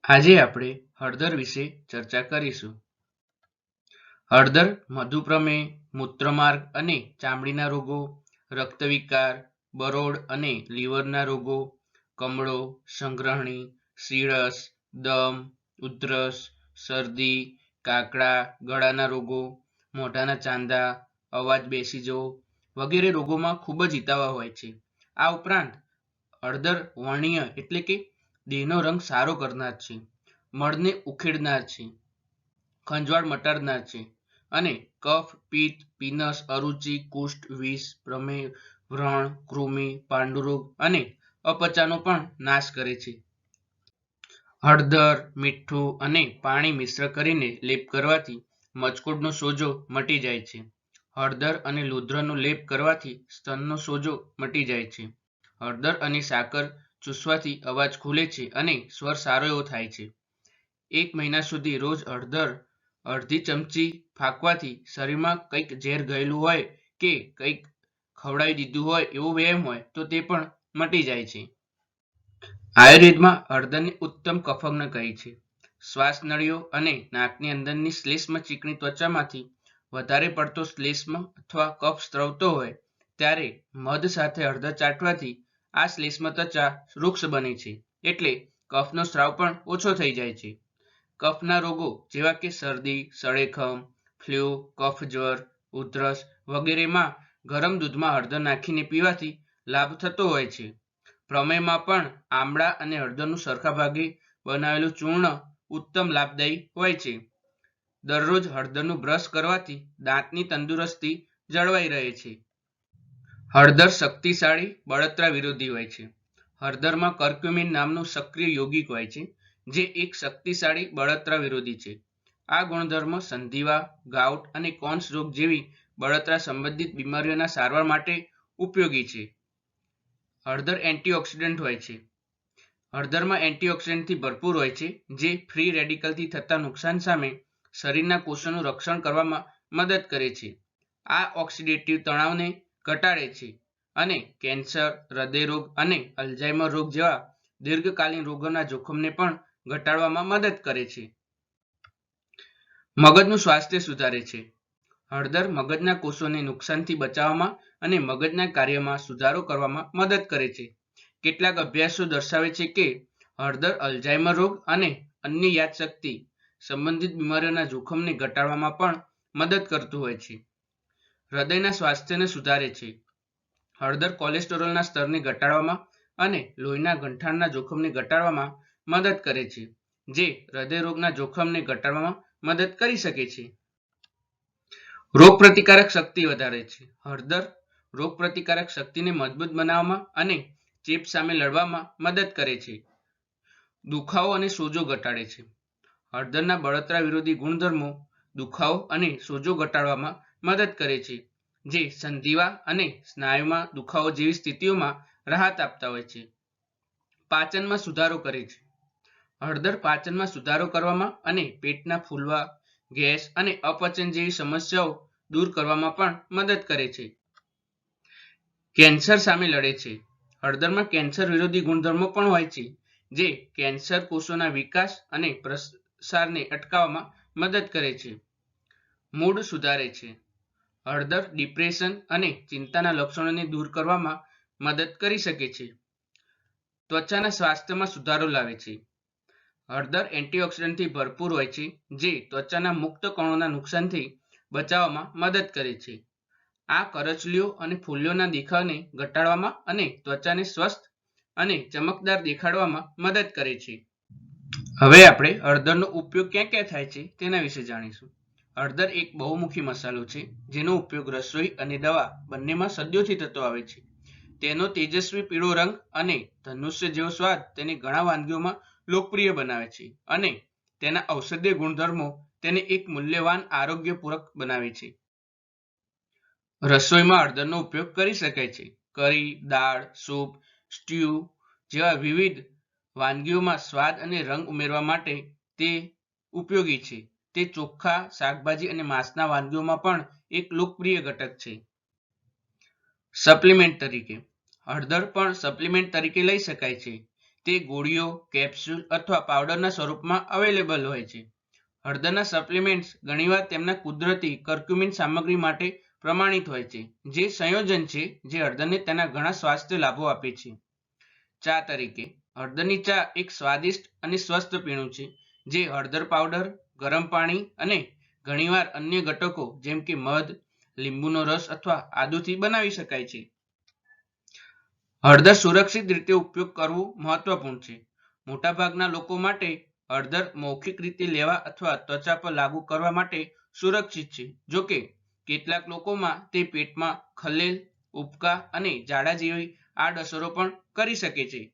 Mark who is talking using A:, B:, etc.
A: આજે આપણે હળદર વિશે ચર્ચા કરીશું. હળદર મધુપ્રમેહ, મૂત્રમાર્ગ અને ચામડીના રોગો, રક્તવિકાર, બરોળ અને લીવરના રોગો, કમળો, સંગ્રહણી, સીળસ, દમ, ઉધરસ, શરદી, કાકડા, ગળાના રોગો, મોઢાના ચાંદા, અવાજ બેસી જવો વગેરે રોગોમાં ખૂબ જ હિતાવહ હોય છે. આ ઉપરાંત હળદર વર્ણીય એટલે કે દેહનો રંગ સારો કરનાર છે, મળને ઉખેડનાર છે, ખંજવાળ મટાડનાર છે અને કફ, પિત્ત, પીનસ, અરુચિ, કુષ્ઠ, વિષ, પ્રમેહ, વ્રણ, કૃમિ, પાંડુરોગ અને અપચાનો પણ નાશ કરે છે. હળદર, મીઠું અને પાણી મિશ્ર કરીને લેપ કરવાથી મચકોડનો સોજો મટી જાય છે. હળદર અને લોધ્રનો લેપ કરવાથી સ્તનનો સોજો મટી જાય છે. હળદર અને સાકર ચૂસવાથી અવાજ ખુલે છે અને સ્વર સારો એવો થાય છે. 1 મહિના સુધી રોજ હળદર અડધી ચમચી ફાંકવાથી શરીરમાં કંઈક ઝેર ગયેલું હોય કે કંઈક ખવડાવી દીધું હોય એવો વહેમ હોય તો તે પણ મટી જાય છે. આયુર્વેદમાં હળદરને ઉત્તમ કફગ્ન કહે છે. શ્વાસનળીઓ અને નાકની અંદરની શ્લેષ્મ ચીકણી ત્વચામાંથી વધારે પડતો શ્લેષ્મ અથવા કફ સ્રવતો હોય ત્યારે મધ સાથે હળદર ચાટવાથી આ શ્લેષ્મ ત્વચા રૂક્ષ બને છે, એટલે કફનો સ્રાવ પણ ઓછો થઈ જાય છે. કફના રોગો જેવા કે શરદી, સળેખમ, ફ્લૂ, કફજ્વર, ઉધરસ વગેરેમાં ગરમ દૂધમાં હળદર નાખીને પીવાથી લાભ થતો હોય છે. પ્રમેહમાં પણ આમળા અને હળદરનું સરખા ભાગે બનાવેલું ચૂર્ણ ઉત્તમ લાભદાયી હોય છે. દરરોજ હળદરનું બ્રશ કરવાથી દાંતની તંદુરસ્તી જળવાઈ રહે છે. હળદર શક્તિશાળી બળતરા વિરોધી હોય છે. હળદરમાં કર્ક્યુમિન નામનું સક્રિય યૌગિક હોય છે, જે એક શક્તિશાળી બળતરા વિરોધી છે. આ ગુણધર્મ સંધિવા, ગાઉટ અને કોન્સ રોગ જેવી બળતરા સંબંધિત બીમારીઓના સારવાર માટે ઉપયોગી છે. હળદર એન્ટીઓક્સિડન્ટ હોય છે. હળદરમાં એન્ટીઓક્સિડન્ટથી ભરપૂર હોય છે, જે ફ્રી રેડિકલથી થતા નુકસાન સામે શરીરના કોષોનું રક્ષણ કરવામાં મદદ કરે છે. આ ઓક્સિડેટિવ તણાવને ઘટાડે છે અને કેન્સર, હૃદયરોગ અને અલ્ઝાઇમર રોગ જેવા દીર્ઘકાલીન રોગોના જોખમને પણ ઘટાડવામાં મદદ કરે છે. મગજનું સ્વાસ્થ્ય સુધારે છે. હળદર મગજના કોષોને નુકસાનથી બચાવવામાં અને મગજના કાર્યમાં સુધારો કરવામાં મદદ કરે છે. કેટલાક અભ્યાસો દર્શાવે છે કે હળદર અલ્ઝાઇમર રોગ અને અન્ય યાદશક્તિ સંબંધિત બીમારીઓના જોખમને ઘટાડવામાં પણ મદદ કરતું હોય છે. હૃદયના સ્વાસ્થ્યને સુધારે છે. હળદર કોલેસ્ટેરોલના સ્તરને ઘટાડવામાં અને લોહીના ગંઠાણના જોખમને ઘટાડવામાં મદદ કરે છે, જે હૃદયરોગના જોખમને ઘટાડવામાં મદદ કરી શકે છે. રોગપ્રતિકારક શક્તિ વધારે છે. હળદર રોગપ્રતિકારક શક્તિને મજબૂત બનાવવામાં અને ચેપ સામે લડવામાં મદદ કરે છે. દુખાવો અને સોજો ઘટાડે છે. હળદરના બળતરા વિરોધી ગુણધર્મો દુખાવો અને સોજો ઘટાડવામાં મદદ કરે છે, જે સંધિવા અને સ્નાયુમાં દુખાવો જેવી સ્થિતિઓમાં રાહત આપતા હોય છે. પાચનમાં સુધારો કરે છે. હળદર પાચનમાં સુધારો કરવામાં અને પેટના ફૂલવા, ગેસ અને અપચન જેવી સમસ્યાઓ દૂર કરવામાં પણ મદદ કરે છે. કેન્સર સામે લડે છે. હળદરમાં કેન્સર વિરોધી ગુણધર્મો પણ હોય છે, જે કેન્સર કોષોના વિકાસ અને પ્રસારને અટકાવવામાં મદદ કરે છે. મૂડ સુધારે છે. હળદર ડિપ્રેશન અને ચિંતાના લક્ષણોને દૂર કરવામાં મદદ કરી શકે છે. ત્વચાના સ્વાસ્થ્યમાં સુધારો લાવે છે. હળદર એન્ટીઓક્સિડન્ટથી ભરપૂર હોય છે, જે ત્વચાના મુક્ત કણોના નુકસાનથી બચાવવામાં મદદ કરે છે. આ કરચલીઓ અને ફોલ્લીઓના દેખાવને ઘટાડવામાં અને ત્વચાને સ્વસ્થ અને ચમકદાર દેખાડવામાં મદદ કરે છે. હવે આપણે હળદરનો ઉપયોગ ક્યાં ક્યાં થાય છે તેના વિશે જાણીશું. હળદર એક બહુમુખી મસાલો છે, જેનો ઉપયોગ રસોઈ અને દવા બંનેમાં સદીઓથી થતો આવે છે. તેનો તેજસ્વી પીળો રંગ અને ધનુષ્ય જેવો સ્વાદ તેને ઘણા વાનગીઓમાં લોકપ્રિય બનાવે છે અને તેના ઔષધીય ગુણધર્મો તેને એક મૂલ્યવાન આરોગ્ય પૂરક બનાવે છે. રસોઈમાં હળદરનો ઉપયોગ કરી શકાય છે. કરી, દાળ, સૂપ, સ્ટ્યુ જેવા વિવિધ વાનગીઓમાં સ્વાદ અને રંગ ઉમેરવા માટે તે ઉપયોગી છે. તે ચોખ્ખા, શાકભાજી અને માંસના વાનગીઓમાં પણ એક લોકપ્રિય ઘટક છે. સપ્લિમેન્ટ તરીકે હળદર પણ સપ્લિમેન્ટ તરીકે લઈ શકાય છે. તે ગોળીઓ, કેપ્સ્યુલ અથવા પાવડરના સ્વરૂપમાં અવેલેબલ હોય છે. હળદરના સપ્લિમેન્ટ્સ ઘણીવાર તેમના કુદરતી કર્ક્યુમિન સામગ્રી માટે પ્રમાણિત હોય છે, જે સંયોજન છે જે હળદરને તેના ઘણા સ્વાસ્થ્ય લાભો આપે છે. ચા તરીકે હળદરની ચા એક સ્વાદિષ્ટ અને સ્વસ્થ પીણું છે, જે હળદર પાવડર, ગરમ પાણી અને ઘણીવાર અન્ય ઘટકો જેમ કે મધ, લીંબુનો રસ અથવા આદુથી બનાવી શકાય છે. હળદર સુરક્ષિત રીતે ઉપયોગ કરવું મહત્વપૂર્ણ છે. મોટાભાગના લોકો માટે હળદર મૌખિક રીતે લેવા અથવા ત્વચા પર લાગુ કરવા માટે સુરક્ષિત છે. જોકે કેટલાક લોકોમાં તે પેટમાં ખલેલ, ઉબકા અને ઝાડા જેવી આડઅસરો પણ કરી શકે છે.